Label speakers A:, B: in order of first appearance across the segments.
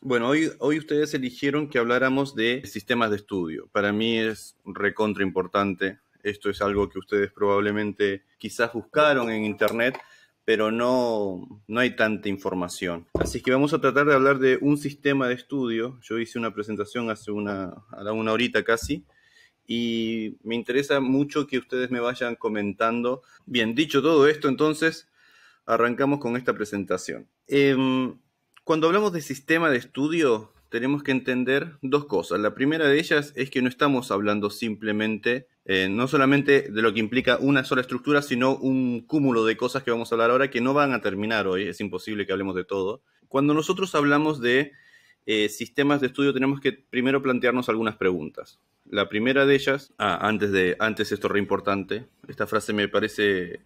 A: Bueno, hoy ustedes eligieron que habláramos de sistemas de estudio. Para mí es recontra importante. Esto es algo que ustedes probablemente quizás buscaron en internet, pero no hay tanta información. Así que vamos a tratar de hablar de un sistema de estudio. Yo hice una presentación hace una horita casi, y me interesa mucho que ustedes me vayan comentando. Bien, dicho todo esto, entonces arrancamos con esta presentación. Cuando hablamos de sistema de estudio, tenemos que entender dos cosas. La primera de ellas es que no estamos hablando simplemente, no solamente de lo que implica una sola estructura, sino un cúmulo de cosas que vamos a hablar ahora que no van a terminar hoy. Es imposible que hablemos de todo. Cuando nosotros hablamos de sistemas de estudio, tenemos que primero plantearnos algunas preguntas. La primera de ellas, antes esto es re importante, esta frase me parece,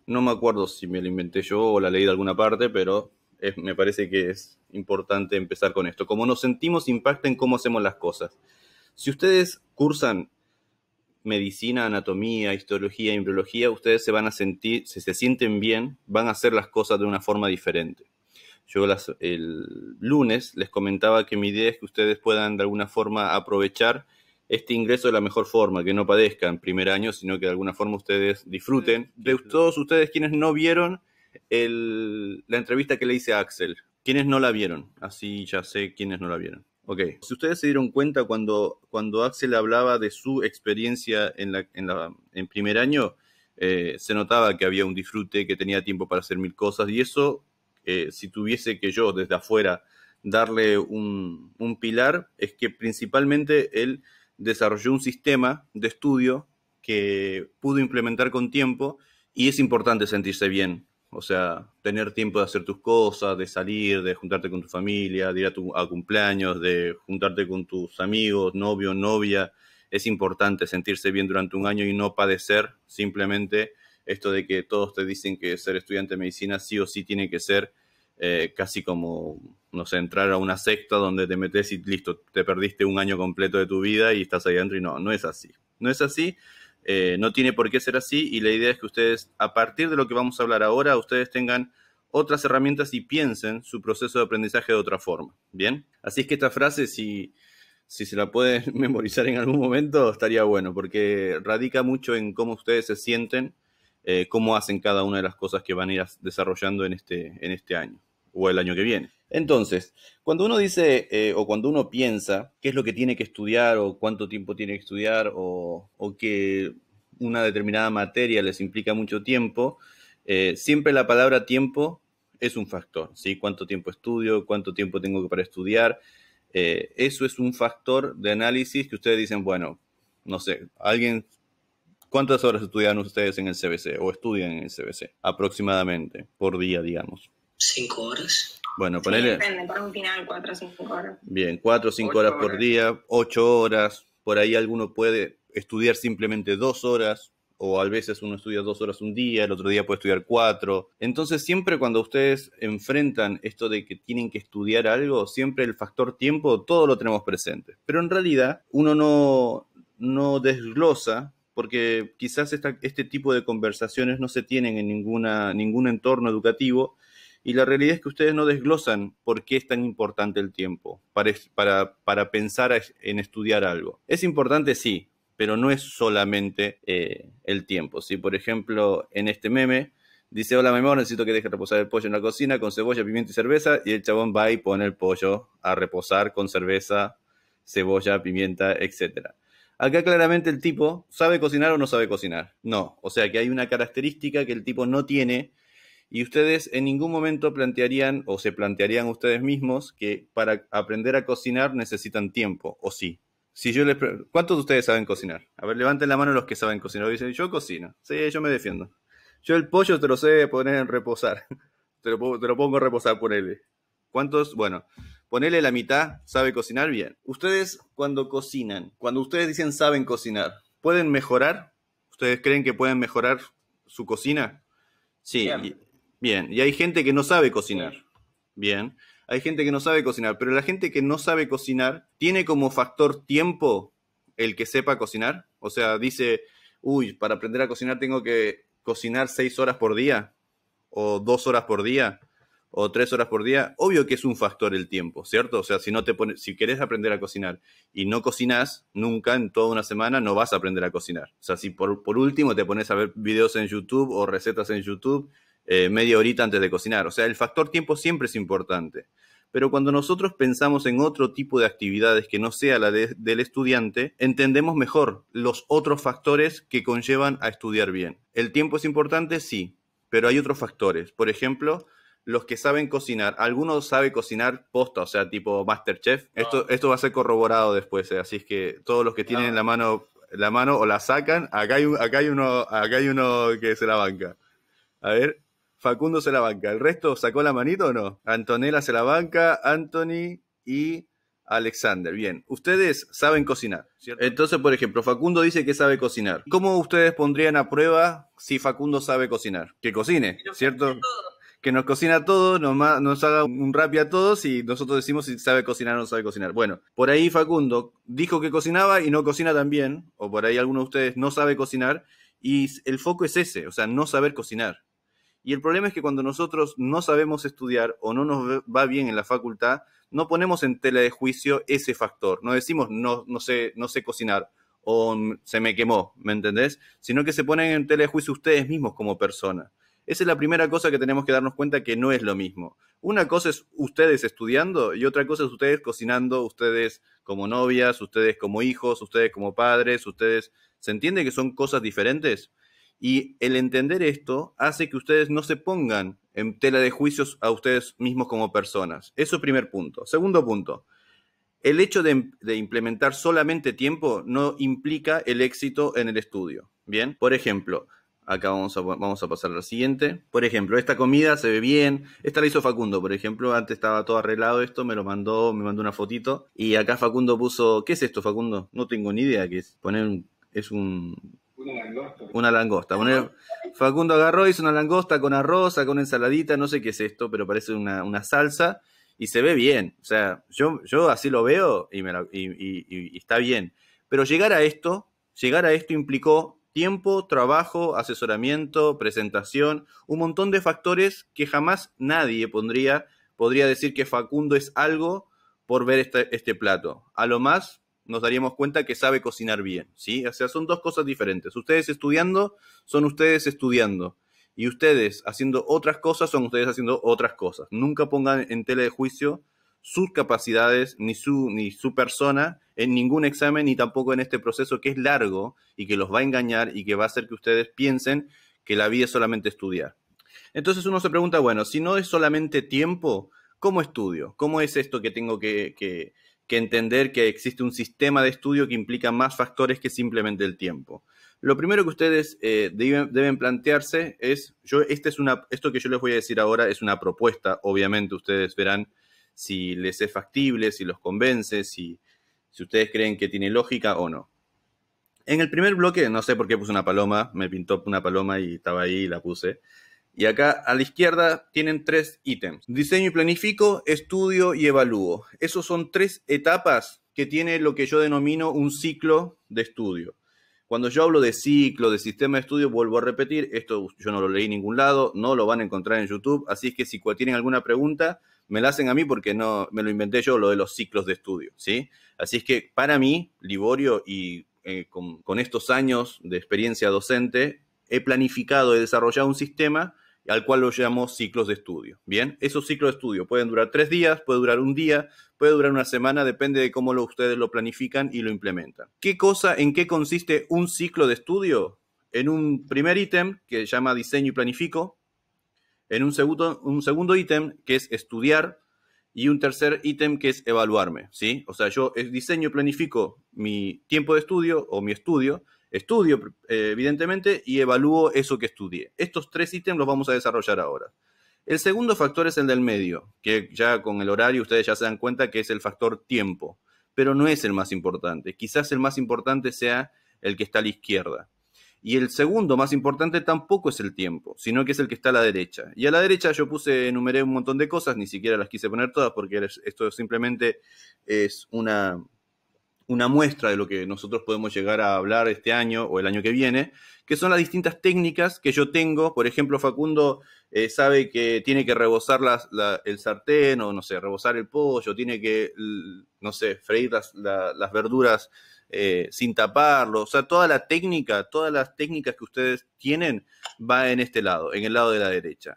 A: no me acuerdo si me la inventé yo o la leí de alguna parte, pero me parece que es importante empezar con esto. Cómo nos sentimos impacta en cómo hacemos las cosas. Si ustedes cursan medicina, anatomía, histología, embriología, ustedes se van a sentir, si se sienten bien, van a hacer las cosas de una forma diferente. Yo el lunes les comentaba que mi idea es que ustedes puedan de alguna forma aprovechar este ingreso de la mejor forma, que no padezcan primer año, sino que de alguna forma ustedes disfruten. De todos ustedes quienes no vieron la entrevista que le hice a Axel, quienes no la vieron, así ya sé quienes no la vieron. Ok, si ustedes se dieron cuenta cuando Axel hablaba de su experiencia en primer año, se notaba que había un disfrute, que tenía tiempo para hacer mil cosas, y eso, si tuviese que yo desde afuera darle un pilar, es que principalmente él desarrolló un sistema de estudio que pudo implementar con tiempo, y es importante sentirse bien. O sea, tener tiempo de hacer tus cosas, de salir, de juntarte con tu familia, de ir a cumpleaños, de juntarte con tus amigos, novio, novia. Es importante sentirse bien durante un año y no padecer simplemente esto de que todos te dicen que ser estudiante de medicina sí o sí tiene que ser casi como, no sé, entrar a una secta donde te metes y listo, te perdiste un año completo de tu vida y estás ahí adentro, y no es así. No es así. No tiene por qué ser así, y la idea es que ustedes, a partir de lo que vamos a hablar ahora, ustedes tengan otras herramientas y piensen su proceso de aprendizaje de otra forma. ¿Bien? Así es que esta frase, si se la pueden memorizar en algún momento, estaría bueno, porque radica mucho en cómo ustedes se sienten, cómo hacen cada una de las cosas que van a ir desarrollando en este año o el año que viene. Entonces, cuando uno dice o cuando uno piensa qué es lo que tiene que estudiar o cuánto tiempo tiene que estudiar o que una determinada materia les implica mucho tiempo, siempre la palabra tiempo es un factor, ¿sí? ¿Cuánto tiempo estudio? ¿Cuánto tiempo tengo para estudiar? Eso es un factor de análisis que ustedes dicen, bueno, no sé, ¿cuántas horas estudian ustedes en el CBC o estudian en el CBC aproximadamente por día, digamos?
B: 5 horas.
A: Bueno,
C: Sí,
A: ponele.
C: depende, para un final 4 o 5 horas.
A: Bien, 4 o 5
C: 8
A: horas por
C: horas.
A: día, 8 horas, por ahí alguno puede estudiar simplemente 2 horas, o a veces uno estudia 2 horas un día, el otro día puede estudiar 4. Entonces siempre cuando ustedes enfrentan esto de que tienen que estudiar algo, siempre el factor tiempo, todo lo tenemos presente. Pero en realidad uno no desglosa, porque quizás este tipo de conversaciones no se tienen en ningún entorno educativo, y la realidad es que ustedes no desglosan por qué es tan importante el tiempo para pensar en estudiar algo. Es importante, sí, pero no es solamente el tiempo. Si, por ejemplo, en este meme dice: hola, mi amor, necesito que deje reposar el pollo en la cocina con cebolla, pimienta y cerveza, y el chabón va y pone el pollo a reposar con cerveza, cebolla, pimienta, etcétera. Acá claramente el tipo sabe cocinar o no sabe cocinar. No, o sea que hay una característica que el tipo no tiene, y ustedes en ningún momento plantearían o se plantearían ustedes mismos que para aprender a cocinar necesitan tiempo, ¿o sí? Si yo ¿Cuántos de ustedes saben cocinar? A ver, levanten la mano los que saben cocinar. Dicen: yo cocino. Sí, yo me defiendo. Yo el pollo te lo sé poner en reposar. Te lo pongo a reposar, ponele. ¿Cuántos? Bueno, ponele la mitad sabe cocinar bien. Ustedes cuando cocinan, cuando ustedes dicen saben cocinar, ¿pueden mejorar? ¿Ustedes creen que pueden mejorar su cocina? Sí, bien. Y hay gente que no sabe cocinar. Bien. Hay gente que no sabe cocinar, pero la gente que no sabe cocinar tiene como factor tiempo el que sepa cocinar. O sea, dice: uy, para aprender a cocinar tengo que cocinar 6 horas por día o 2 horas por día o 3 horas por día, obvio que es un factor el tiempo, ¿cierto? O sea, si querés aprender a cocinar y no cocinás nunca en toda una semana, no vas a aprender a cocinar. O sea, si por último te pones a ver videos en YouTube o recetas en YouTube media horita antes de cocinar. O sea, el factor tiempo siempre es importante. Pero cuando nosotros pensamos en otro tipo de actividades que no sea la del estudiante, entendemos mejor los otros factores que conllevan a estudiar bien. ¿El tiempo es importante? Sí, pero hay otros factores. Por ejemplo, los que saben cocinar. Algunos saben cocinar posta, o sea, tipo MasterChef. Esto va a ser corroborado después, así es que todos los que tienen la mano o la sacan, acá hay uno que se la banca. A ver, Facundo se la banca. ¿El resto sacó la manito o no? Antonella se la banca, Anthony y Alexander. Bien, ustedes saben cocinar, ¿cierto? Entonces, por ejemplo, Facundo dice que sabe cocinar. ¿Cómo ustedes pondrían a prueba si Facundo sabe cocinar? Que cocine, ¿cierto? Que nos cocina a todos, nos haga un rap a todos y nosotros decimos si sabe cocinar o no sabe cocinar. Bueno, por ahí Facundo dijo que cocinaba y no cocina tan bien, o por ahí alguno de ustedes no sabe cocinar y el foco es ese, o sea, no saber cocinar. Y el problema es que cuando nosotros no sabemos estudiar o no nos va bien en la facultad, no ponemos en tela de juicio ese factor. No decimos no sé cocinar o se me quemó, ¿me entendés? Sino que se ponen en tela de juicio ustedes mismos como personas. Esa es la primera cosa que tenemos que darnos cuenta que no es lo mismo. Una cosa es ustedes estudiando y otra cosa es ustedes cocinando, ustedes como novias, ustedes como hijos, ustedes como padres, ustedes... ¿Se entiende que son cosas diferentes? Y el entender esto hace que ustedes no se pongan en tela de juicios a ustedes mismos como personas. Eso es primer punto. Segundo punto, el hecho de implementar solamente tiempo no implica el éxito en el estudio. Bien, por ejemplo, acá vamos a pasar a la siguiente. Por ejemplo, esta comida se ve bien. Esta la hizo Facundo, por ejemplo. Antes estaba todo arreglado esto, me mandó una fotito. Y acá Facundo puso, ¿qué es esto, Facundo? No tengo ni idea qué es. Una langosta. Facundo agarró, hizo una langosta con arroz, con una ensaladita, no sé qué es esto, pero parece una salsa y se ve bien. O sea, yo así lo veo y está bien. Pero llegar a esto implicó tiempo, trabajo, asesoramiento, presentación, un montón de factores que jamás nadie podría decir que Facundo es algo por ver este plato. A lo más nos daríamos cuenta que sabe cocinar bien, ¿sí? O sea, son dos cosas diferentes. Ustedes estudiando, son ustedes estudiando. Y ustedes haciendo otras cosas, son ustedes haciendo otras cosas. Nunca pongan en tela de juicio sus capacidades ni su persona en ningún examen, ni tampoco en este proceso que es largo y que los va a engañar y que va a hacer que ustedes piensen que la vida es solamente estudiar. Entonces uno se pregunta, bueno, si no es solamente tiempo, ¿cómo estudio? ¿Cómo es esto que tengo que entender que existe un sistema de estudio que implica más factores que simplemente el tiempo? Lo primero que ustedes deben plantearse es, esto que yo les voy a decir ahora es una propuesta, obviamente ustedes verán si les es factible, si los convence, si ustedes creen que tiene lógica o no. En el primer bloque, no sé por qué puse una paloma, me pintó una paloma y estaba ahí y la puse. Y acá a la izquierda tienen 3 ítems. Diseño y planifico, estudio y evalúo. Esos son 3 etapas que tiene lo que yo denomino un ciclo de estudio. Cuando yo hablo de ciclo, de sistema de estudio, vuelvo a repetir, esto yo no lo leí en ningún lado, no lo van a encontrar en YouTube, así es que si tienen alguna pregunta, me la hacen a mí porque no me lo inventé yo, lo de los ciclos de estudio, ¿sí? Así es que para mí, Liborio, y con estos años de experiencia docente, he planificado, he desarrollado un sistema al cual lo llamo ciclos de estudio. Bien, esos ciclos de estudio pueden durar 3 días, puede durar un día, puede durar una semana, depende de cómo ustedes lo planifican y lo implementan. ¿En qué consiste un ciclo de estudio? En un primer ítem que se llama diseño y planifico, en un segundo ítem que es estudiar y un tercer ítem que es evaluarme, ¿sí? O sea, yo diseño y planifico mi tiempo de estudio o mi estudio, evidentemente, y evalúo eso que estudié. Estos 3 ítems los vamos a desarrollar ahora. El segundo factor es el del medio, que ya con el horario ustedes ya se dan cuenta que es el factor tiempo, pero no es el más importante. Quizás el más importante sea el que está a la izquierda. Y el segundo más importante tampoco es el tiempo, sino que es el que está a la derecha. Y a la derecha yo enumeré un montón de cosas, ni siquiera las quise poner todas porque esto simplemente es una una muestra de lo que nosotros podemos llegar a hablar este año o el año que viene, que son las distintas técnicas que yo tengo. Por ejemplo, Facundo sabe que tiene que rebozar el sartén, o no sé, rebozar el pollo, tiene que, no sé, freír las verduras sin taparlo. O sea, toda la técnica, todas las técnicas que ustedes tienen va en este lado, en el lado de la derecha.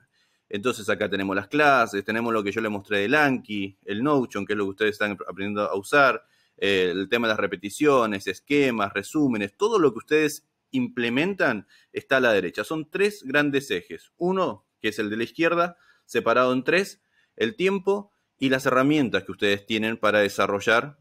A: Entonces acá tenemos las clases, tenemos lo que yo les mostré del Anki, el Notion, que es lo que ustedes están aprendiendo a usar, el tema de las repeticiones, esquemas, resúmenes, todo lo que ustedes implementan está a la derecha. Son 3 grandes ejes. Uno, que es el de la izquierda, separado en 3, el tiempo y las herramientas que ustedes tienen para desarrollar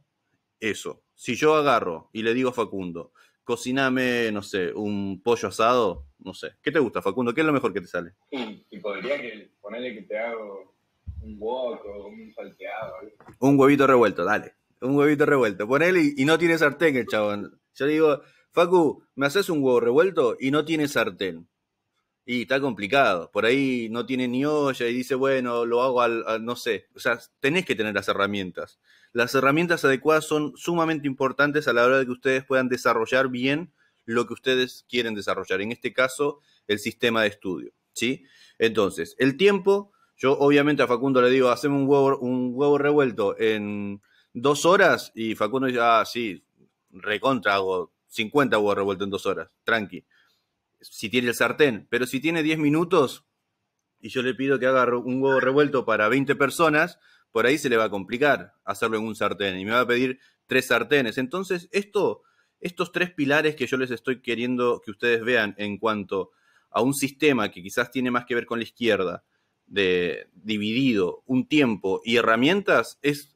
A: eso. Si yo agarro y le digo a Facundo, cociname, no sé, un pollo asado, no sé. ¿Qué te gusta, Facundo? ¿Qué es lo mejor que te sale?
B: Y podría ponerle que te hago un wok o un salteado.
A: Un huevito revuelto, dale. Un huevito revuelto. Ponele y no tiene sartén el chabón. Yo le digo, Facu, ¿me haces un huevo revuelto? Y no tiene sartén. Y está complicado. Por ahí no tiene ni olla y dice, bueno, lo hago no sé. O sea, tenés que tener las herramientas. Las herramientas adecuadas son sumamente importantes a la hora de que ustedes puedan desarrollar bien lo que ustedes quieren desarrollar. En este caso, el sistema de estudio, ¿sí? Entonces, el tiempo, yo obviamente a Facundo le digo, haceme un huevo revuelto en 2 horas, y Facundo dice, sí, recontra, hago 50 huevos revueltos en 2 horas, tranqui. Si tiene el sartén, pero si tiene 10 minutos y yo le pido que haga un huevo revuelto para 20 personas, por ahí se le va a complicar hacerlo en un sartén y me va a pedir 3 sartenes. Entonces, estos 3 pilares que yo les estoy queriendo que ustedes vean en cuanto a un sistema que quizás tiene más que ver con la izquierda, de dividido, un tiempo y herramientas, es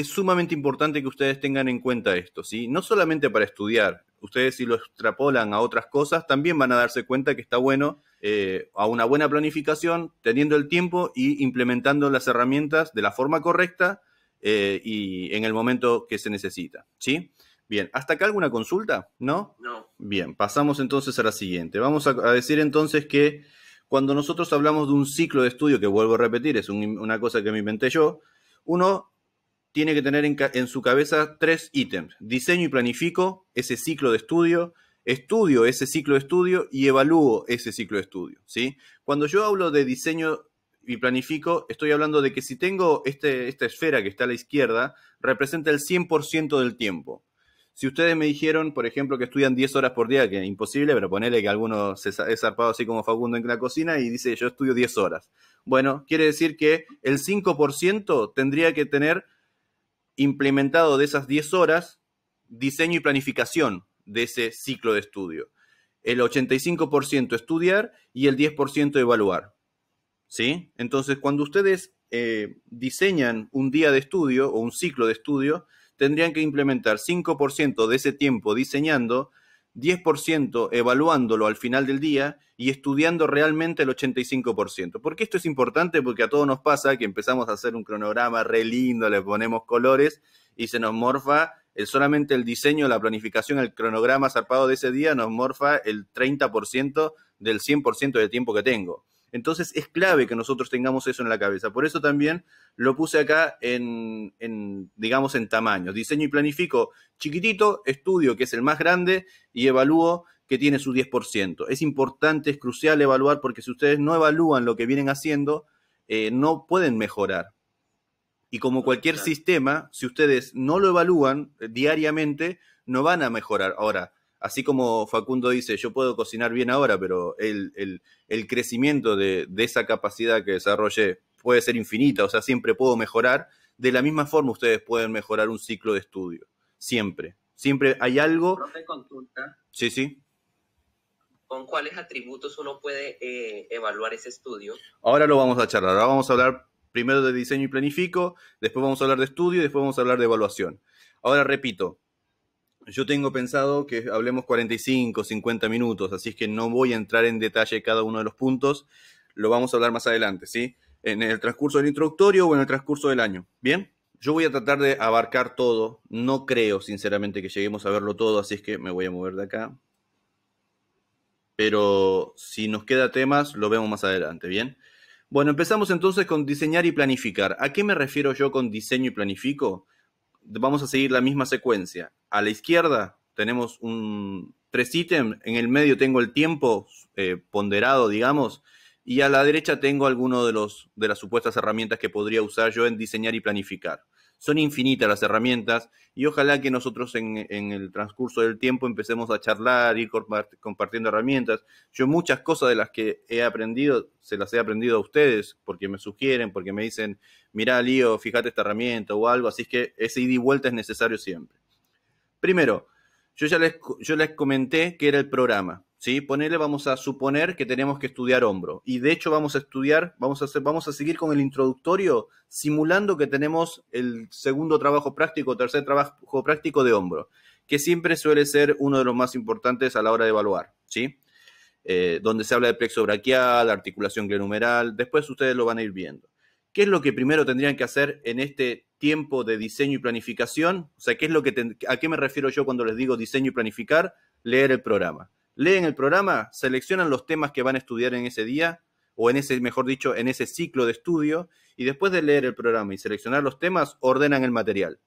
A: sumamente importante que ustedes tengan en cuenta esto, ¿sí? No solamente para estudiar. Ustedes, si lo extrapolan a otras cosas, también van a darse cuenta que está bueno a una buena planificación, teniendo el tiempo y implementando las herramientas de la forma correcta y en el momento que se necesita, ¿sí? Bien, ¿hasta acá alguna consulta? ¿No?
D: No.
A: Bien, pasamos entonces a la siguiente. Vamos a decir entonces que cuando nosotros hablamos de un ciclo de estudio, que vuelvo a repetir, es una cosa que me inventé yo, uno tiene que tener en su cabeza 3 ítems: diseño y planifico ese ciclo de estudio ese ciclo de estudio y evalúo ese ciclo de estudio, ¿sí? Cuando yo hablo de diseño y planifico, estoy hablando de que si tengo esta esfera que está a la izquierda, representa el 100% del tiempo. Si ustedes me dijeron, por ejemplo, que estudian 10 horas por día, que es imposible, pero ponele que alguno es zarpado así como Facundo en la cocina y dice, yo estudio 10 horas. Bueno, quiere decir que el 5% tendría que tener implementado de esas 10 horas diseño y planificación de ese ciclo de estudio. El 85% estudiar y el 10% evaluar, ¿sí? Entonces, cuando ustedes diseñan un día de estudio o un ciclo de estudio, tendrían que implementar 5% de ese tiempo diseñando, 10% evaluándolo al final del día y estudiando realmente el 85%. ¿Por qué esto es importante? Porque a todos nos pasa que empezamos a hacer un cronograma re lindo, le ponemos colores y se nos morfa solamente el diseño, la planificación, el cronograma zarpado de ese día nos morfa el 30% del 100% del tiempo que tengo. Entonces es clave que nosotros tengamos eso en la cabeza. Por eso también lo puse acá digamos, en tamaños. Diseño y planifico chiquitito, estudio, que es el más grande, y evalúo, que tiene su 10%. Es importante, es crucial evaluar, porque si ustedes no evalúan lo que vienen haciendo, no pueden mejorar. Y como cualquier sistema, si ustedes no lo evalúan diariamente, no van a mejorar. Ahora, así como Facundo dice, yo puedo cocinar bien ahora, pero el crecimiento de esa capacidad que desarrollé puede ser infinita, o sea, siempre puedo mejorar. De la misma forma, ustedes pueden mejorar un ciclo de estudio. Siempre. Siempre hay algo.
D: Profe, consulta.
A: Sí, sí.
D: ¿Con cuáles atributos uno puede evaluar ese estudio?
A: Ahora lo vamos a charlar. Ahora vamos a hablar primero de diseño y planifico, después vamos a hablar de estudio y después vamos a hablar de evaluación. Ahora repito, yo tengo pensado que hablemos 45, 50 minutos, así es que no voy a entrar en detalle cada uno de los puntos, lo vamos a hablar más adelante, ¿sí? En el transcurso del introductorio o en el transcurso del año, ¿bien? Yo voy a tratar de abarcar todo, no creo sinceramente que lleguemos a verlo todo, así es que me voy a mover de acá. Pero si nos queda temas, lo vemos más adelante, ¿bien? Bueno, empezamos entonces con diseñar y planificar. ¿A qué me refiero yo con diseño y planifico? vamos a seguir la misma secuencia. A la izquierda tenemos 3 ítems, en el medio tengo el tiempo ponderado, digamos, y a la derecha tengo algunos de las supuestas herramientas que podría usar yo en diseñar y planificar. Son infinitas las herramientas y ojalá que nosotros en el transcurso del tiempo empecemos a charlar, ir compartiendo herramientas. Yo muchas cosas de las que he aprendido, se las he aprendido a ustedes porque me sugieren, porque me dicen, mirá, Lío, fíjate esta herramienta o algo, así que ese ida y vuelta es necesario siempre. Primero, yo les comenté que era el programa, ¿sí? Vamos a suponer que tenemos que estudiar hombro. Y de hecho vamos a seguir con el introductorio simulando que tenemos el segundo trabajo práctico, tercer trabajo práctico de hombro, que siempre suele ser uno de los más importantes a la hora de evaluar, ¿sí? Donde se habla de plexo braquial, articulación glenohumeral, después ustedes lo van a ir viendo. ¿Qué es lo que primero tendrían que hacer en este tiempo de diseño y planificación? O sea, ¿a qué me refiero yo cuando les digo diseño y planificar? Leer el programa. Leen el programa, seleccionan los temas que van a estudiar en ese día, o mejor dicho, en ese ciclo de estudio, y después de leer el programa y seleccionar los temas, ordenan el material.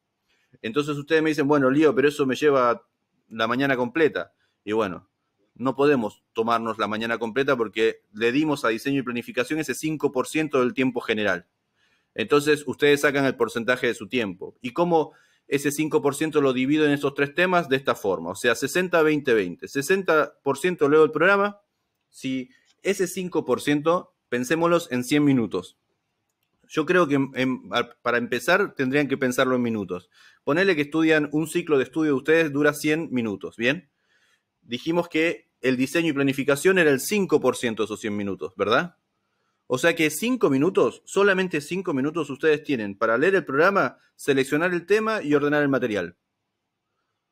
A: Entonces ustedes me dicen, bueno, Lío, pero eso me lleva la mañana completa. Y bueno, no podemos tomarnos la mañana completa porque le dimos a diseño y planificación ese 5% del tiempo general. Entonces, ustedes sacan el porcentaje de su tiempo. ¿Y cómo ese 5% lo divido en esos 3 temas? De esta forma. O sea, 60, 20, 20. 60% leo el programa. Si ese 5%, pensémoslos en 100 minutos. Yo creo que para empezar tendrían que pensarlo en minutos. Ponele que estudian un ciclo de estudio de ustedes, dura 100 minutos, ¿bien? Dijimos que el diseño y planificación era el 5% de esos 100 minutos, ¿verdad? O sea que 5 minutos, solamente 5 minutos ustedes tienen para leer el programa, seleccionar el tema y ordenar el material.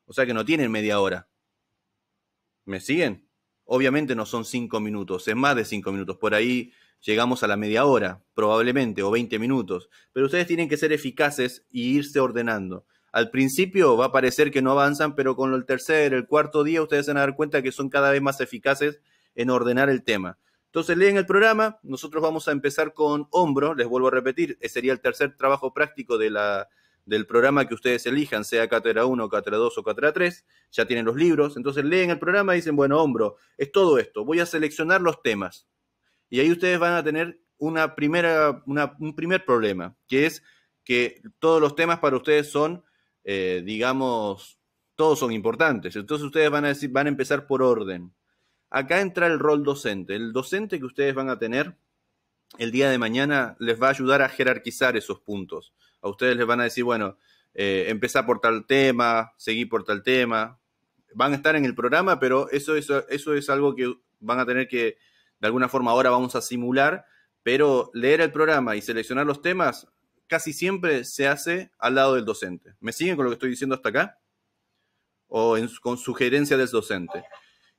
A: O sea que no tienen media hora. ¿Me siguen? Obviamente no son 5 minutos, es más de 5 minutos. Por ahí llegamos a la media hora, probablemente, o 20 minutos. Pero ustedes tienen que ser eficaces y irse ordenando. Al principio va a parecer que no avanzan, pero con el tercer, el cuarto día ustedes se van a dar cuenta que son cada vez más eficaces en ordenar el tema. Entonces leen el programa, nosotros vamos a empezar con hombro, les vuelvo a repetir, sería el tercer trabajo práctico del programa que ustedes elijan, sea Cátedra 1, Cátedra 2 o Cátedra 3, ya tienen los libros, entonces leen el programa y dicen, bueno, hombro, es todo esto, voy a seleccionar los temas. Y ahí ustedes van a tener un primer problema, que es que todos los temas para ustedes son, digamos, todos son importantes, entonces ustedes van a empezar por orden. Acá entra el rol docente. El docente que ustedes van a tener el día de mañana les va a ayudar a jerarquizar esos puntos. A ustedes les van a decir, bueno, empezá por tal tema, seguí por tal tema. Van a estar en el programa, pero eso es algo que van a tener que, de alguna forma, ahora vamos a simular, pero leer el programa y seleccionar los temas casi siempre se hace al lado del docente. ¿Me siguen con lo que estoy diciendo hasta acá? O con sugerencia del docente.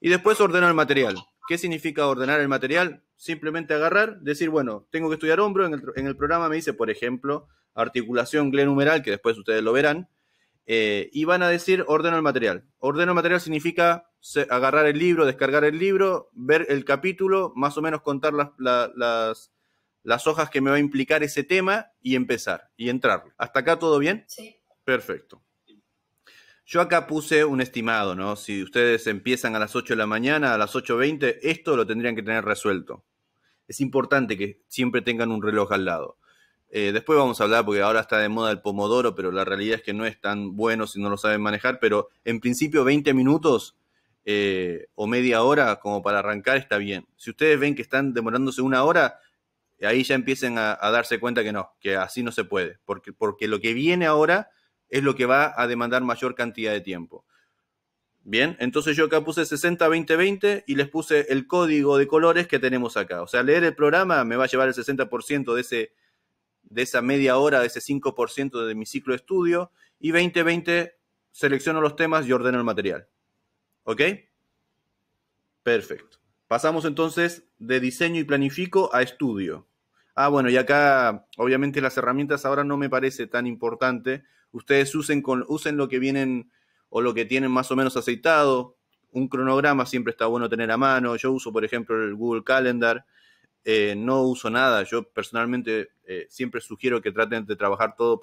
A: Y después ordeno el material. ¿Qué significa ordenar el material? Simplemente agarrar, decir, bueno, tengo que estudiar hombro. En el programa me dice, por ejemplo, articulación glenohumeral, que después ustedes lo verán. Y van a decir, ordeno el material. Ordeno el material significa agarrar el libro, descargar el libro, ver el capítulo, más o menos contar las hojas que me va a implicar ese tema y empezar, y entrar. ¿Hasta acá todo bien?
C: Sí.
A: Perfecto. Yo acá puse un estimado, ¿no? Si ustedes empiezan a las 8 de la mañana, a las 8:20, esto lo tendrían que tener resuelto. Es importante que siempre tengan un reloj al lado. Después vamos a hablar, porque ahora está de moda el pomodoro, pero la realidad es que no es tan bueno si no lo saben manejar, pero en principio 20 minutos o media hora como para arrancar está bien. Si ustedes ven que están demorándose una hora, ahí ya empiecen a darse cuenta que no, que así no se puede, porque lo que viene ahora es lo que va a demandar mayor cantidad de tiempo. Bien, entonces yo acá puse 60, 20, 20 y les puse el código de colores que tenemos acá. O sea, leer el programa me va a llevar el 60% de esa media hora, de ese 5% de mi ciclo de estudio, y 20, 20 selecciono los temas y ordeno el material. ¿Ok? Perfecto. Pasamos entonces de diseño y planifico a estudio. Bueno, y acá obviamente las herramientas ahora no me parece tan importante. Ustedes usen lo que vienen o lo que tienen más o menos aceitado. Un cronograma siempre está bueno tener a mano. Yo uso, por ejemplo, el Google Calendar. No uso nada. Yo personalmente siempre sugiero que traten de trabajar todo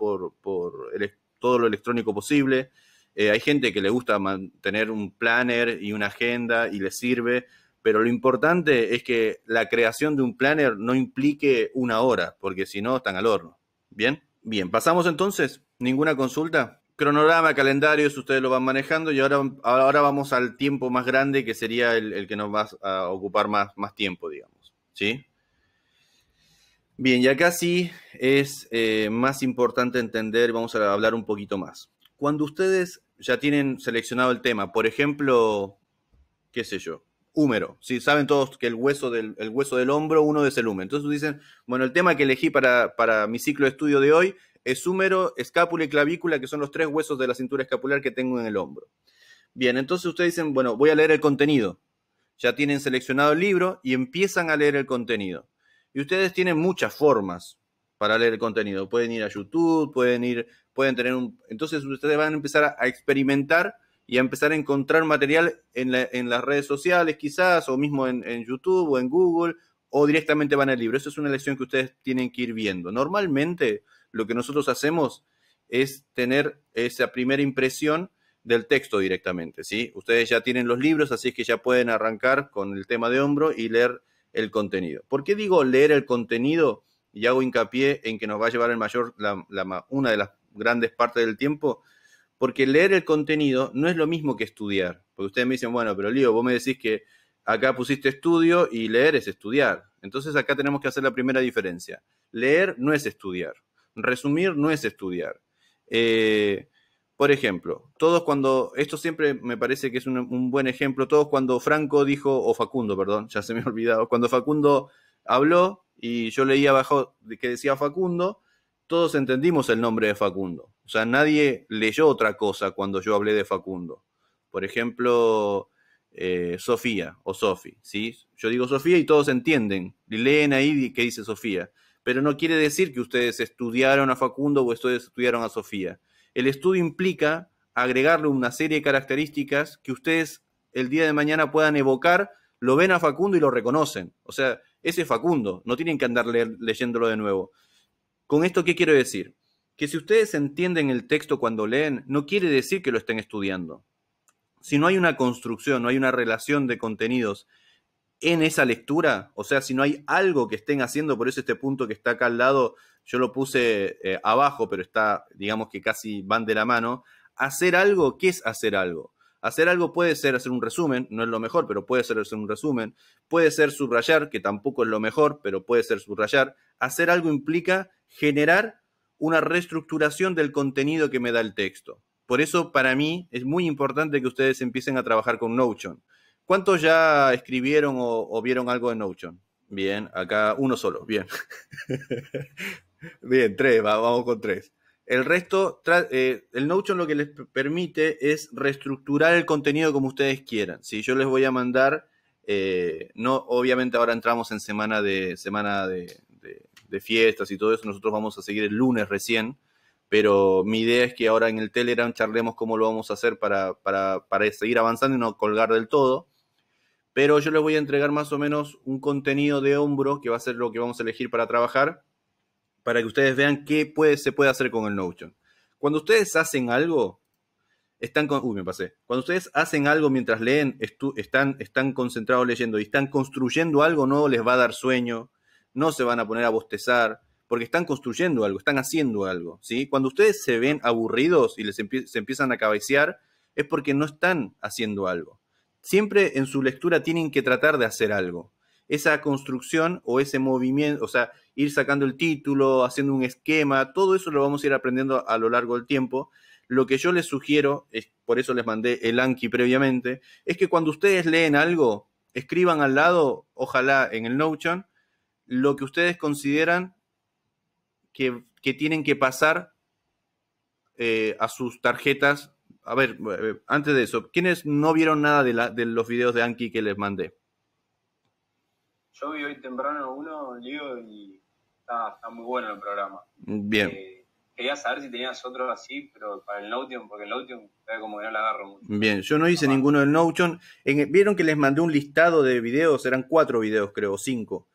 A: todo lo electrónico posible. Hay gente que le gusta mantener un planner y una agenda y le sirve, pero lo importante es que la creación de un planner no implique una hora, porque si no, están al horno. ¿Bien? Bien, pasamos entonces. ¿Ninguna consulta? Cronograma, calendarios, ustedes lo van manejando y ahora vamos al tiempo más grande, que sería el que nos va a ocupar más tiempo, digamos. ¿Sí? Bien, y acá sí es más importante entender, vamos a hablar un poquito más. Cuando ustedes ya tienen seleccionado el tema, por ejemplo, qué sé yo, húmero, ¿sí? Saben todos que el hueso del hombro, uno es el húmero. Entonces dicen, bueno, el tema que elegí para mi ciclo de estudio de hoy es húmero, escápula y clavícula, que son los 3 huesos de la cintura escapular que tengo en el hombro. Bien, entonces ustedes dicen, bueno, voy a leer el contenido. Ya tienen seleccionado el libro y empiezan a leer el contenido. Y ustedes tienen muchas formas para leer el contenido. Pueden ir a YouTube, pueden tener entonces ustedes van a empezar a experimentar y a empezar a encontrar material en las redes sociales quizás, o mismo en YouTube o en Google, o directamente van al libro. Eso es una lección que ustedes tienen que ir viendo. Normalmente lo que nosotros hacemos es tener esa primera impresión del texto directamente, ¿sí? Ustedes ya tienen los libros, así es que ya pueden arrancar con el tema de hombro y leer el contenido. ¿Por qué digo leer el contenido? Y hago hincapié en que nos va a llevar una de las grandes partes del tiempo, porque leer el contenido no es lo mismo que estudiar. Porque ustedes me dicen, bueno, pero Lío, vos me decís que acá pusiste estudio y leer es estudiar. Entonces acá tenemos que hacer la primera diferencia. Leer no es estudiar. Resumir no es estudiar. Por ejemplo, esto siempre me parece que es un buen ejemplo, todos cuando Franco dijo, o Facundo, perdón, ya se me ha olvidado, cuando Facundo habló y yo leía abajo que decía Facundo, todos entendimos el nombre de Facundo. O sea, nadie leyó otra cosa cuando yo hablé de Facundo. Por ejemplo, Sofía o Sofi, ¿sí? Yo digo Sofía y todos entienden, y leen ahí que dice Sofía, pero no quiere decir que ustedes estudiaron a Facundo o ustedes estudiaron a Sofía. El estudio implica agregarle una serie de características que ustedes el día de mañana puedan evocar, lo ven a Facundo y lo reconocen. O sea, ese es Facundo, no tienen que andar leyéndolo de nuevo. ¿Con esto qué quiero decir? Que si ustedes entienden el texto cuando leen, no quiere decir que lo estén estudiando. Si no hay una construcción, no hay una relación de contenidos en esa lectura, o sea, si no hay algo que estén haciendo, por eso este punto que está acá al lado, yo lo puse abajo, pero está, digamos que casi van de la mano. Hacer algo, ¿qué es hacer algo? Hacer algo puede ser hacer un resumen, no es lo mejor, pero puede ser hacer un resumen. Puede ser subrayar, que tampoco es lo mejor, pero puede ser subrayar. Hacer algo implica generar una reestructuración del contenido que me da el texto. Por eso, para mí, es muy importante que ustedes empiecen a trabajar con Notion. ¿Cuántos ya escribieron o vieron algo en Notion? Bien, acá uno solo, bien. Bien, 3, vamos con 3. El resto, el Notion lo que les permite es reestructurar el contenido como ustedes quieran. ¿Sí? Yo les voy a mandar, no, obviamente ahora entramos en semana de fiestas y todo eso, nosotros vamos a seguir el lunes recién, pero mi idea es que ahora en el Telegram charlemos cómo lo vamos a hacer para seguir avanzando y no colgar del todo. Pero yo les voy a entregar más o menos un contenido de hombro, que va a ser lo que vamos a elegir para trabajar, para que ustedes vean qué se puede hacer con el Notion. Cuando ustedes hacen algo, Cuando ustedes hacen algo mientras leen, están concentrados leyendo y están construyendo algo, no les va a dar sueño, no se van a poner a bostezar, porque están construyendo algo, están haciendo algo, ¿sí? Cuando ustedes se ven aburridos y se empiezan a cabecear, es porque no están haciendo algo. Siempre en su lectura tienen que tratar de hacer algo. Esa construcción o ese movimiento, o sea, ir sacando el título, haciendo un esquema, todo eso lo vamos a ir aprendiendo a lo largo del tiempo. Lo que yo les sugiero, por eso les mandé el Anki previamente, es que cuando ustedes leen algo, escriban al lado, ojalá en el Notion, lo que ustedes consideran que tienen que pasar a sus tarjetas. A ver, antes de eso, ¿quiénes no vieron nada de los videos de Anki que les mandé?
B: Yo vi hoy temprano uno, Lío, y está muy bueno el programa.
A: Bien.
B: Quería saber si tenías otro así, pero para el Notion, porque el Notion como que no le agarro mucho.
A: Bien, yo no hice ninguno del Notion. Vieron que les mandé un listado de videos, eran 4 videos creo, 5.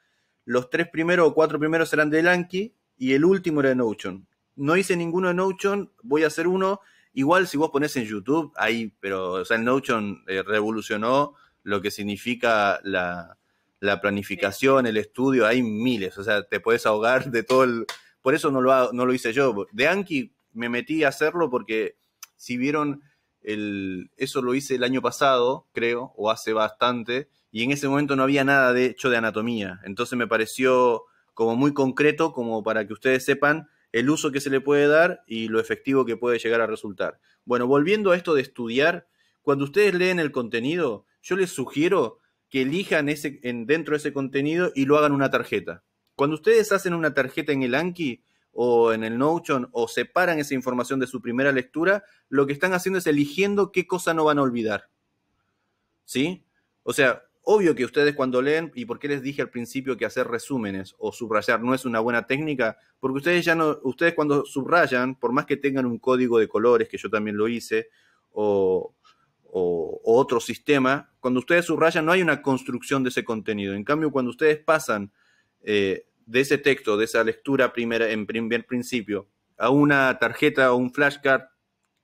A: Los 3 primeros o 4 primeros eran del Anki y el último era de Notion. no hice ninguno en Notion, voy a hacer uno. Igual si vos ponés en YouTube, ahí, pero o sea, el Notion revolucionó lo que significa la planificación, el estudio, hay miles, o sea, te puedes ahogar de todo el... Por eso no lo hice yo. De Anki me metí a hacerlo porque si vieron, eso lo hice el año pasado, creo, o hace bastante, y en ese momento no había nada de hecho de anatomía. Entonces me pareció como muy concreto, como para que ustedes sepan el uso que se le puede dar y lo efectivo que puede llegar a resultar. Bueno, volviendo a esto de estudiar, cuando ustedes leen el contenido, yo les sugiero que elijan dentro de ese contenido y lo hagan una tarjeta. Cuando ustedes hacen una tarjeta en el Anki o en el Notion o separan esa información de su primera lectura, lo que están haciendo es eligiendo qué cosa no van a olvidar. ¿Sí? O sea, obvio que ustedes cuando leen, y por qué les dije al principio que hacer resúmenes o subrayar no es una buena técnica, porque ustedes cuando subrayan, por más que tengan un código de colores, que yo también lo hice, o otro sistema, cuando ustedes subrayan no hay una construcción de ese contenido. En cambio, cuando ustedes pasan de ese texto, de esa lectura en primer principio, a una tarjeta o un flashcard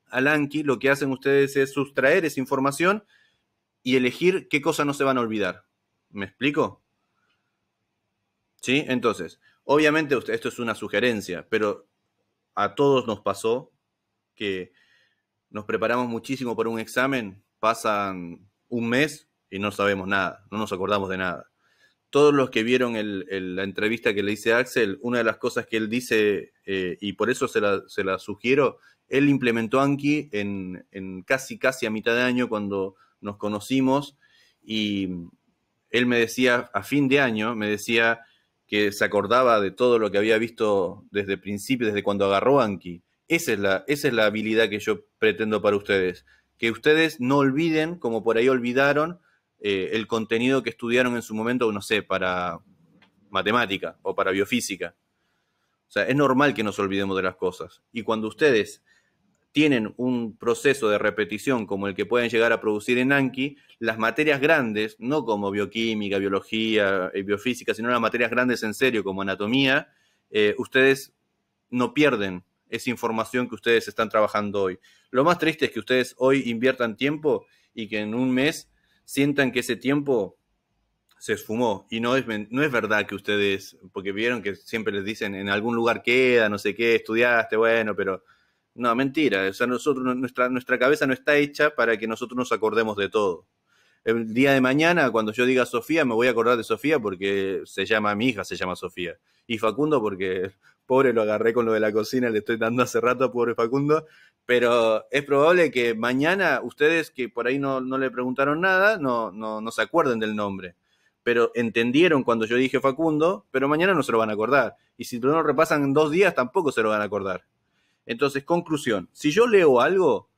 A: al Anki, lo que hacen ustedes es sustraer esa información y elegir qué cosas no se van a olvidar. ¿Me explico? ¿Sí? Entonces, obviamente esto es una sugerencia, pero a todos nos pasó que nos preparamos muchísimo para un examen, pasan un mes y no sabemos nada, no nos acordamos de nada. Todos los que vieron la entrevista que le hice a Axel, una de las cosas que él dice, y por eso se la sugiero, él implementó Anki en casi a mitad de año cuando nos conocimos, y él me decía, a fin de año, me decía que se acordaba de todo lo que había visto desde el principio, desde cuando agarró Anki. Esa es la habilidad que yo pretendo para ustedes. Que ustedes no olviden, como por ahí olvidaron, el contenido que estudiaron en su momento, no sé, para matemática o para biofísica. O sea, es normal que nos olvidemos de las cosas. Y cuando ustedes tienen un proceso de repetición como el que pueden llegar a producir en Anki, las materias grandes, no como bioquímica, biología, biofísica, sino las materias grandes en serio, como anatomía, ustedes no pierden esa información que ustedes están trabajando hoy. Lo más triste es que ustedes hoy inviertan tiempo y que en un mes sientan que ese tiempo se esfumó. Y no es verdad que ustedes, porque vieron que siempre les dicen en algún lugar queda, no sé qué, estudiaste, bueno, pero no, mentira. O sea, nuestra cabeza no está hecha para que nosotros nos acordemos de todo. El día de mañana, cuando yo diga Sofía, me voy a acordar de Sofía porque mi hija se llama Sofía. Y Facundo porque, pobre, lo agarré con lo de la cocina, le estoy dando hace rato, pobre Facundo. Pero es probable que mañana ustedes que por ahí no le preguntaron nada, no se acuerden del nombre. Pero entendieron cuando yo dije Facundo, pero mañana no se lo van a acordar. Y si no lo repasan en 2 días, tampoco se lo van a acordar. Entonces, conclusión, si yo leo algo,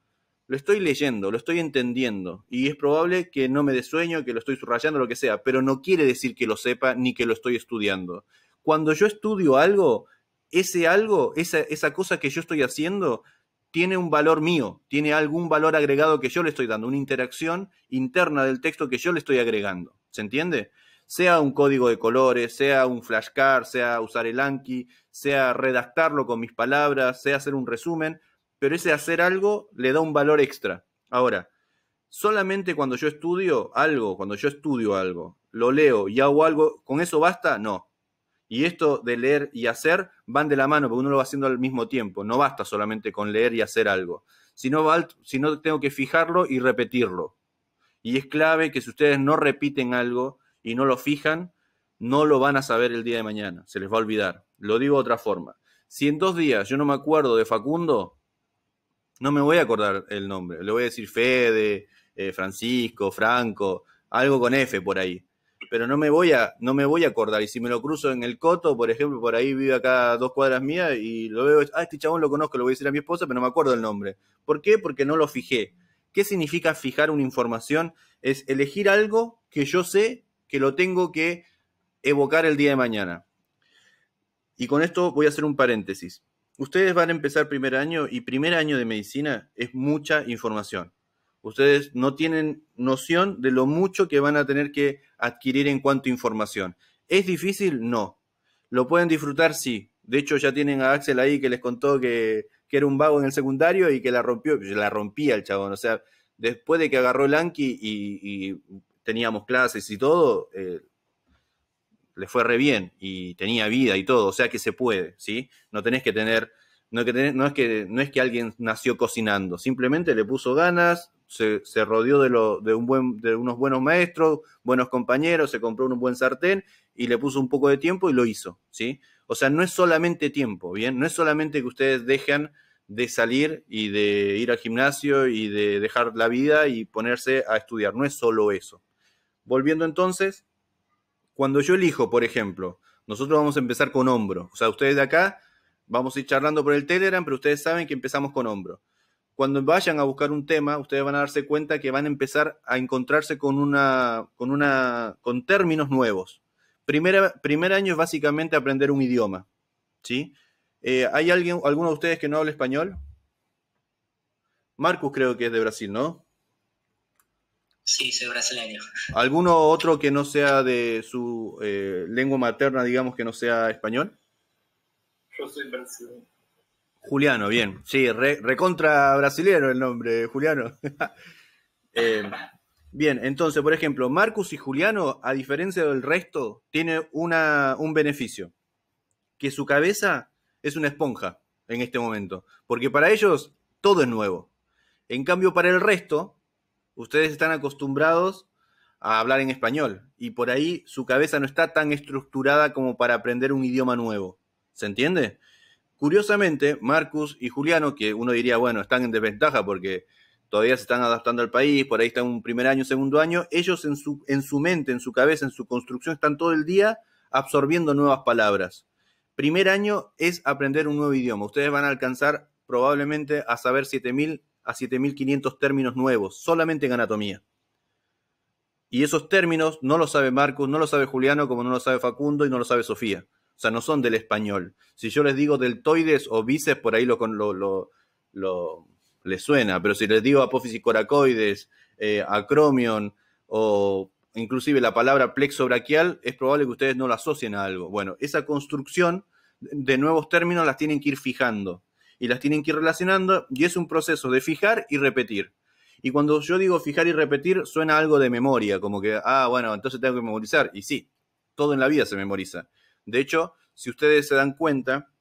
A: lo estoy leyendo, lo estoy entendiendo, y es probable que no me dé sueño, que lo estoy subrayando, lo que sea, pero no quiere decir que lo sepa ni que lo estoy estudiando. Cuando yo estudio algo, esa cosa que yo estoy haciendo, tiene un valor mío, tiene algún valor agregado que yo le estoy dando, una interacción interna del texto que yo le estoy agregando. ¿Se entiende? Sea un código de colores, sea un flashcard, sea usar el Anki, sea redactarlo con mis palabras, sea hacer un resumen, pero ese hacer algo le da un valor extra. Ahora, solamente cuando yo estudio algo, lo leo y hago algo, ¿con eso basta? No. Y esto de leer y hacer van de la mano, porque uno lo va haciendo al mismo tiempo. No basta solamente con leer y hacer algo, sino tengo que fijarlo y repetirlo. Y es clave que si ustedes no repiten algo y no lo fijan, no lo van a saber el día de mañana, se les va a olvidar. Lo digo de otra forma. Si en 2 días yo no me acuerdo de Facundo, no me voy a acordar el nombre. Le voy a decir Fede, Francisco, Franco, algo con F por ahí. Pero no me voy a acordar. Y si me lo cruzo en el Coto, por ejemplo, por ahí vive acá a 2 cuadras mías y lo veo, este chabón lo conozco, lo voy a decir a mi esposa, pero no me acuerdo el nombre. ¿Por qué? Porque no lo fijé. ¿Qué significa fijar una información? Es elegir algo que yo sé que lo tengo que evocar el día de mañana. Y con esto voy a hacer un paréntesis. Ustedes van a empezar primer año y primer año de medicina es mucha información. Ustedes no tienen noción de lo mucho que van a tener que adquirir en cuanto a información. ¿Es difícil? No. ¿Lo pueden disfrutar? Sí. De hecho, ya tienen a Axel ahí que les contó que era un vago en el secundario y que la rompía el chabón. O sea, después de que agarró el Anki y teníamos clases y todo, le fue re bien y tenía vida y todo. O sea que se puede, ¿sí? No tenés que tener, no es que alguien nació cocinando, simplemente le puso ganas, se rodeó de unos buenos maestros, buenos compañeros, se compró un buen sartén y le puso un poco de tiempo y lo hizo, ¿sí? O sea, no es solamente tiempo, ¿bien? No es solamente que ustedes dejan de salir y de ir al gimnasio y de dejar la vida y ponerse a estudiar, no es solo eso. Volviendo entonces, cuando yo elijo, por ejemplo, nosotros vamos a empezar con hombro, o sea, ustedes de acá vamos a ir charlando por el Telegram, pero ustedes saben que empezamos con hombro. Cuando vayan a buscar un tema, ustedes van a darse cuenta que van a empezar a encontrarse con términos nuevos. Primer año es básicamente aprender un idioma, ¿sí? ¿Hay alguno de ustedes que no hable español? Marcus creo que es de Brasil, ¿no?
E: Sí, soy brasileño.
A: ¿Alguno otro que no sea de su lengua materna, digamos, que no sea español?
B: Yo soy brasileño.
A: Juliano, bien. Sí, recontra brasileño el nombre, Juliano. Bien, entonces, por ejemplo, Marcus y Juliano, a diferencia del resto, tiene un beneficio. Que su cabeza es una esponja en este momento. Porque para ellos todo es nuevo. En cambio, para el resto, ustedes están acostumbrados a hablar en español. Y por ahí su cabeza no está tan estructurada como para aprender un idioma nuevo. ¿Se entiende? Curiosamente, Marcus y Juliano, que uno diría, bueno, están en desventaja porque todavía se están adaptando al país, por ahí están un primer año, segundo año, ellos en su mente, en su cabeza, en su construcción, están todo el día absorbiendo nuevas palabras. Primer año es aprender un nuevo idioma. Ustedes van a alcanzar probablemente a saber 7.000 a 7.500 términos nuevos, solamente en anatomía. Y esos términos no los sabe Marcus, no los sabe Juliano, como no lo sabe Facundo y no lo sabe Sofía. O sea, no son del español. Si yo les digo deltoides o bíceps, por ahí les suena. Pero si les digo apófisis coracoides, acromion o inclusive la palabra plexo braquial, es probable que ustedes no la asocien a algo. Bueno, esa construcción de nuevos términos las tienen que ir fijando y las tienen que ir relacionando y es un proceso de fijar y repetir. Y cuando yo digo fijar y repetir, suena algo de memoria, como que, bueno, entonces tengo que memorizar. Y sí, todo en la vida se memoriza. De hecho, si ustedes se dan cuenta,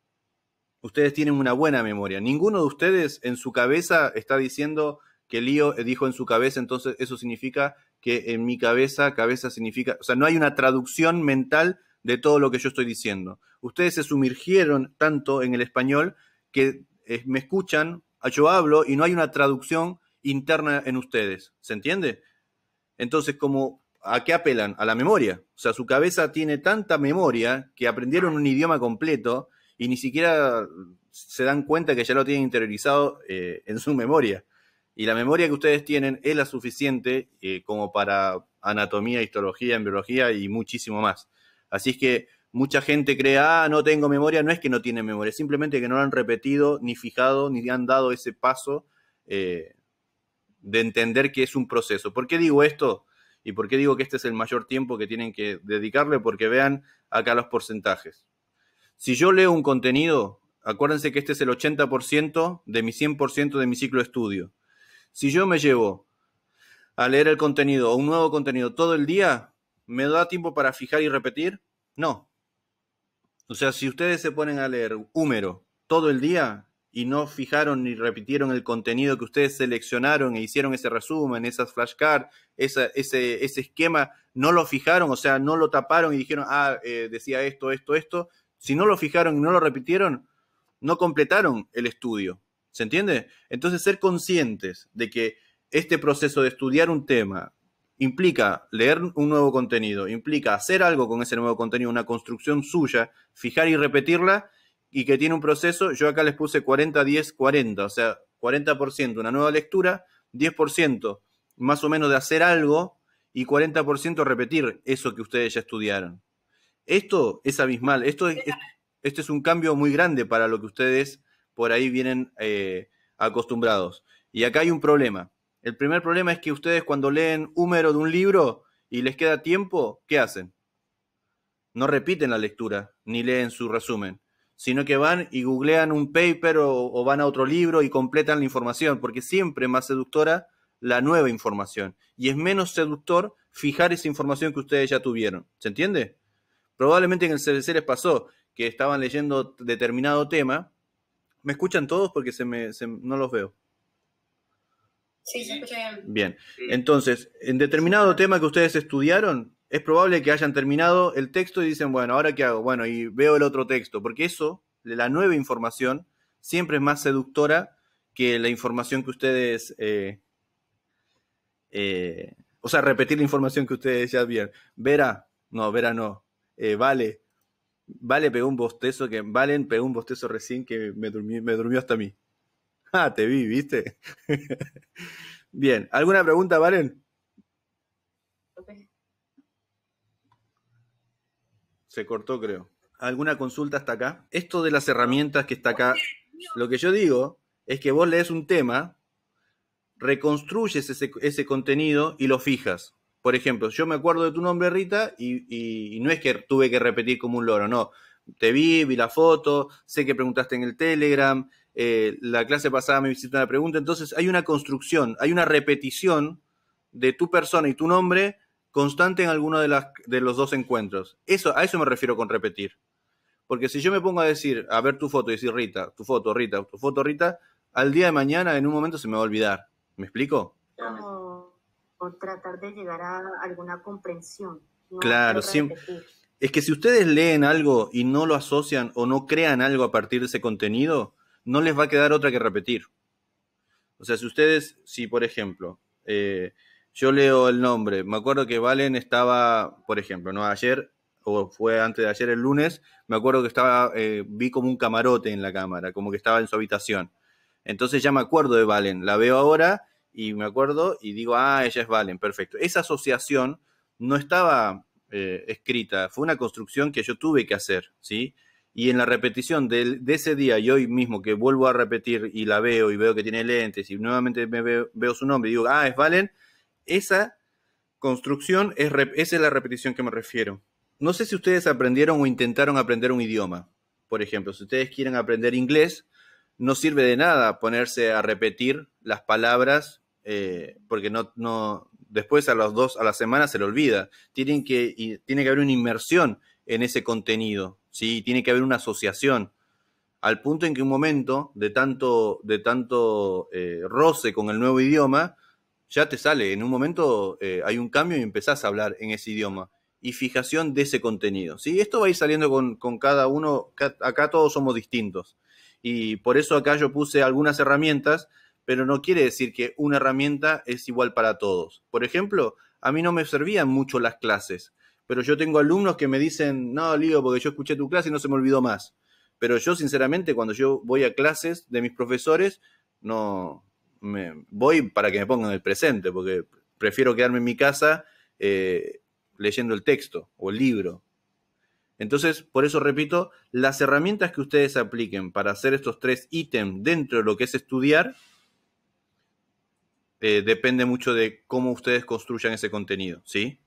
A: ustedes tienen una buena memoria. Ninguno de ustedes en su cabeza está diciendo que Lío dijo en su cabeza, entonces eso significa que en mi cabeza significa... O sea, no hay una traducción mental de todo lo que yo estoy diciendo. Ustedes se sumergieron tanto en el español que me escuchan, yo hablo y no hay una traducción interna en ustedes. ¿Se entiende? Entonces, ¿a qué apelan? A la memoria. O sea, su cabeza tiene tanta memoria que aprendieron un idioma completo y ni siquiera se dan cuenta que ya lo tienen interiorizado en su memoria. Y la memoria que ustedes tienen es la suficiente como para anatomía, histología, embriología y muchísimo más. Así es que mucha gente cree, no tengo memoria. No es que no tienen memoria, simplemente que no lo han repetido, ni fijado, ni han dado ese paso de entender que es un proceso. ¿Por qué digo esto? ¿Y por qué digo que este es el mayor tiempo que tienen que dedicarle? Porque vean acá los porcentajes. Si yo leo un contenido, acuérdense que este es el 80% de mi 100% de mi ciclo de estudio. Si yo me llevo a leer el contenido o un nuevo contenido todo el día, ¿me da tiempo para fijar y repetir? No. O sea, si ustedes se ponen a leer Húmero todo el día y no fijaron ni repitieron el contenido que ustedes seleccionaron e hicieron ese resumen, esas flashcards, ese esquema, no lo fijaron, o sea, no lo taparon y dijeron, decía esto. Si no lo fijaron y no lo repitieron, no completaron el estudio. ¿Se entiende? Entonces, ser conscientes de que este proceso de estudiar un tema implica leer un nuevo contenido, implica hacer algo con ese nuevo contenido, una construcción suya, fijar y repetirla, y que tiene un proceso. Yo acá les puse 40, 10, 40, o sea, 40% una nueva lectura, 10% más o menos de hacer algo y 40% repetir eso que ustedes ya estudiaron. Esto es abismal, esto es un cambio muy grande para lo que ustedes por ahí vienen acostumbrados. Y acá hay un problema. El primer problema es que ustedes cuando leen Húmero de un libro y les queda tiempo, ¿qué hacen? No repiten la lectura, ni leen su resumen. sino que van y googlean un paper o van a otro libro y completan la información, porque siempre es más seductora la nueva información y es menos seductor fijar esa información que ustedes ya tuvieron. ¿Se entiende? Probablemente en el CBC les pasó que estaban leyendo determinado tema. ¿Me escuchan todos? Porque no los veo.
C: Sí, se escucha bien.
A: Bien, entonces, en determinado tema que ustedes estudiaron, es probable que hayan terminado el texto y dicen, bueno, ¿ahora qué hago? Bueno, y veo el otro texto, porque eso, la nueva información, siempre es más seductora que la información que ustedes... o sea, repetir la información que ustedes ya vieron. Vera no. Valen pegó un bostezo recién que me durmió hasta a mí. Ah, te vi, ¿viste? Bien, ¿alguna pregunta, Valen? Se cortó, creo. ¿Alguna consulta hasta acá? Esto de las herramientas que está acá, lo que yo digo es que vos lees un tema, reconstruyes ese contenido y lo fijas. Por ejemplo, yo me acuerdo de tu nombre, Rita, y no es que tuve que repetir como un loro, no. Te vi la foto, sé que preguntaste en el Telegram, la clase pasada me hiciste una pregunta, entonces hay una construcción, hay una repetición de tu persona y tu nombre constante en alguno de los dos encuentros. A eso me refiero con repetir. Porque si yo me pongo a decir, a ver tu foto y decir Rita, tu foto, Rita, tu foto, Rita, al día de mañana en un momento se me va a olvidar. ¿Me explico?
F: O tratar de llegar a alguna comprensión. No
A: claro, siempre. Es que si ustedes leen algo y no lo asocian o no crean algo a partir de ese contenido, no les va a quedar otra que repetir. O sea, si por ejemplo, yo leo el nombre, me acuerdo que Valen estaba, por ejemplo, ¿no? Ayer, o fue antes de ayer, el lunes, me acuerdo que vi como un camarote en la cámara, como que estaba en su habitación. Entonces ya me acuerdo de Valen, la veo ahora y me acuerdo y digo, ella es Valen, perfecto. Esa asociación no estaba escrita, fue una construcción que yo tuve que hacer, ¿sí? Y en la repetición de ese día y hoy mismo que vuelvo a repetir y la veo y veo que tiene lentes y nuevamente veo su nombre y digo, es Valen, esa construcción, esa es la repetición que me refiero. No sé si ustedes aprendieron o intentaron aprender un idioma. Por ejemplo, si ustedes quieren aprender inglés, no sirve de nada ponerse a repetir las palabras porque después a las semanas se le olvida. Tiene que haber una inmersión en ese contenido, ¿sí? Tiene que haber una asociación. Al punto en que un momento de tanto roce con el nuevo idioma, ya te sale. En un momento hay un cambio y empezás a hablar en ese idioma. Y fijación de ese contenido, ¿sí? Esto va a ir saliendo con cada uno. Acá todos somos distintos. Y por eso acá yo puse algunas herramientas, pero no quiere decir que una herramienta es igual para todos. Por ejemplo, a mí no me servían mucho las clases, pero yo tengo alumnos que me dicen, no, Lío, porque yo escuché tu clase y no se me olvidó más. Pero yo, sinceramente, cuando yo voy a clases de mis profesores, voy para que me pongan el presente, porque prefiero quedarme en mi casa leyendo el texto o el libro. Entonces, por eso repito, las herramientas que ustedes apliquen para hacer estos 3 ítems dentro de lo que es estudiar, depende mucho de cómo ustedes construyan ese contenido, ¿sí?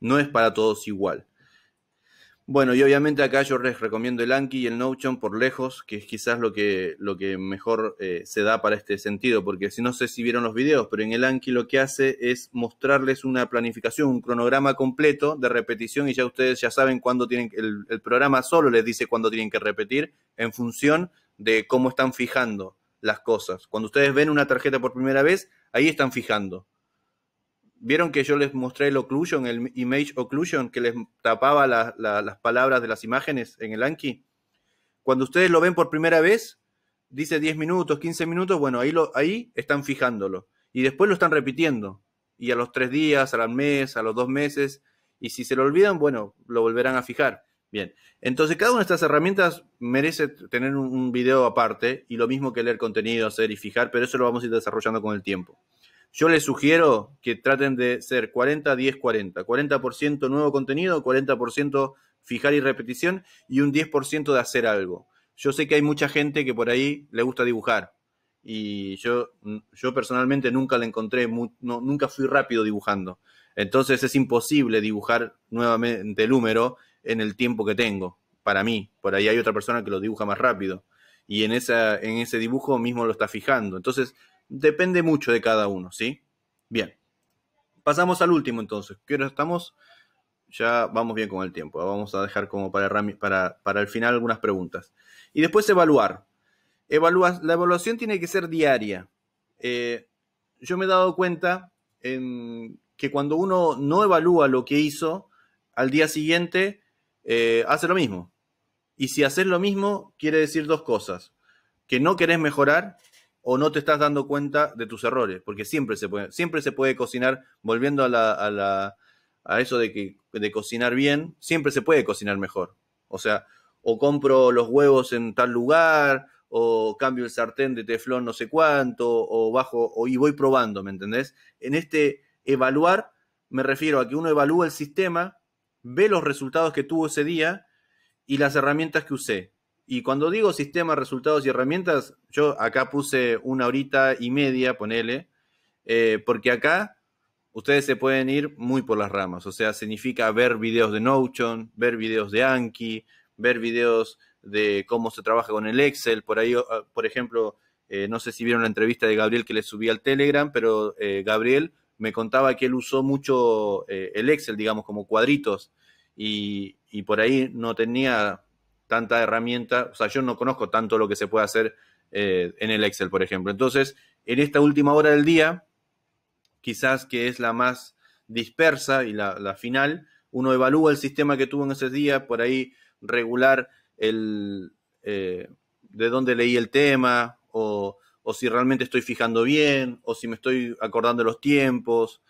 A: No es para todos igual. Bueno, y obviamente acá yo les recomiendo el Anki y el Notion por lejos, que es quizás lo que mejor se da para este sentido, porque no sé si vieron los videos, pero en el Anki lo que hace es mostrarles una planificación, un cronograma completo de repetición y ya ustedes ya saben cuándo tienen, el programa solo les dice cuándo tienen que repetir en función de cómo están fijando las cosas. Cuando ustedes ven una tarjeta por primera vez, ahí están fijando. ¿Vieron que yo les mostré el occlusion, el image occlusion, que les tapaba las palabras de las imágenes en el Anki? Cuando ustedes lo ven por primera vez, dice 10 minutos, 15 minutos, bueno, ahí están fijándolo. Y después lo están repitiendo. Y a los 3 días, al mes, a los 2 meses. Y si se lo olvidan, bueno, lo volverán a fijar. Bien, entonces cada una de estas herramientas merece tener un video aparte. Y lo mismo que leer contenido, hacer y fijar, pero eso lo vamos a ir desarrollando con el tiempo. Yo les sugiero que traten de ser 40-10-40. 40% nuevo contenido, 40% fijar y repetición y un 10% de hacer algo. Yo sé que hay mucha gente que por ahí le gusta dibujar y yo personalmente nunca le encontré, nunca fui rápido dibujando. Entonces es imposible dibujar nuevamente el número en el tiempo que tengo. para mí. Por ahí hay otra persona que lo dibuja más rápido. Y en ese dibujo mismo lo está fijando. Entonces, depende mucho de cada uno, ¿sí? Bien. Pasamos al último, entonces. ¿Qué hora estamos? Ya vamos bien con el tiempo. Vamos a dejar como para el final algunas preguntas. Y después evaluar. La evaluación tiene que ser diaria. Yo me he dado cuenta que cuando uno no evalúa lo que hizo, al día siguiente hace lo mismo. Y si haces lo mismo, quiere decir dos cosas. Que no querés mejorar o no te estás dando cuenta de tus errores. Porque siempre se puede cocinar, volviendo a eso de cocinar bien, siempre se puede cocinar mejor. O sea, o compro los huevos en tal lugar, o cambio el sartén de teflón no sé cuánto, y voy probando, ¿me entendés? En este evaluar me refiero a que uno evalúa el sistema, ve los resultados que tuvo ese día y las herramientas que usé. Y cuando digo sistema, resultados y herramientas, yo acá puse 1 hora y media, ponele, porque acá ustedes se pueden ir muy por las ramas. O sea, significa ver videos de Notion, ver videos de Anki, ver videos de cómo se trabaja con el Excel. Por ahí, por ejemplo, no sé si vieron la entrevista de Gabriel que le subí al Telegram, pero Gabriel me contaba que él usó mucho el Excel, digamos, como cuadritos, y por ahí no tenía tanta herramienta. O sea, yo no conozco tanto lo que se puede hacer en el Excel, por ejemplo. Entonces, en esta última hora del día, quizás que es la más dispersa y la final, uno evalúa el sistema que tuvo en ese día, por ahí regular de dónde leí el tema, o si realmente estoy fijando bien, o si me estoy acordando los tiempos,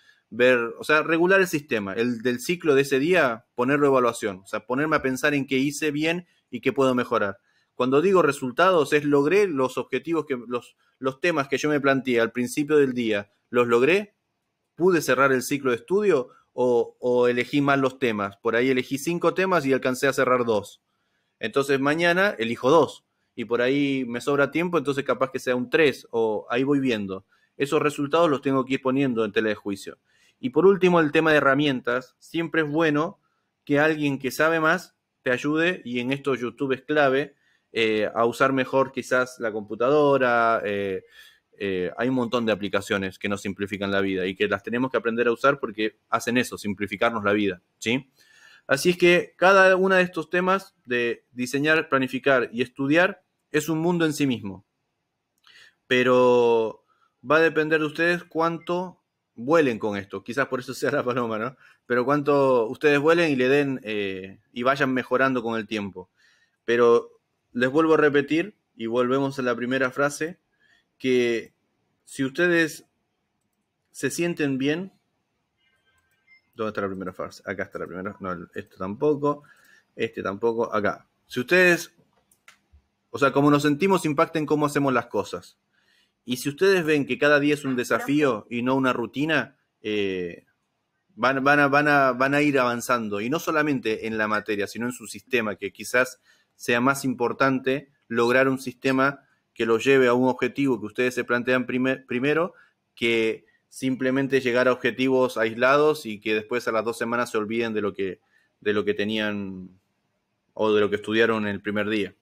A: o sea, regular el sistema, el del ciclo de ese día, ponerlo a evaluación, o sea, ponerme a pensar en qué hice bien y qué puedo mejorar. Cuando digo resultados, logré los objetivos, los temas que yo me planteé al principio del día, ¿los logré? ¿Pude cerrar el ciclo de estudio o elegí mal los temas? Por ahí elegí 5 temas y alcancé a cerrar 2. Entonces mañana elijo 2. Y por ahí me sobra tiempo, entonces capaz que sea un 3. O ahí voy viendo. Esos resultados los tengo que ir poniendo en tela de juicio. Y por último, el tema de herramientas. Siempre es bueno que alguien que sabe más te ayude, y en esto YouTube es clave, a usar mejor quizás la computadora. Hay un montón de aplicaciones que nos simplifican la vida y que las tenemos que aprender a usar porque hacen eso, simplificarnos la vida, ¿sí? Así es que cada uno de estos temas de diseñar, planificar y estudiar es un mundo en sí mismo. Pero va a depender de ustedes cuánto vuelen con esto. Quizás por eso sea la paloma, ¿no? Pero cuánto ustedes vuelen y le den y vayan mejorando con el tiempo. Pero les vuelvo a repetir y volvemos a la primera frase, que si ustedes se sienten bien, ¿dónde está la primera frase? Acá está la primera, no, esto tampoco, este tampoco, acá. Si ustedes, o sea, como nos sentimos impacta en cómo hacemos las cosas. Y si ustedes ven que cada día es un desafío y no una rutina, van a ir avanzando. Y no solamente en la materia, sino en su sistema, que quizás sea más importante lograr un sistema que los lleve a un objetivo que ustedes se plantean primero, que simplemente llegar a objetivos aislados y que después a las 2 semanas se olviden de lo que tenían o de lo que estudiaron el primer día.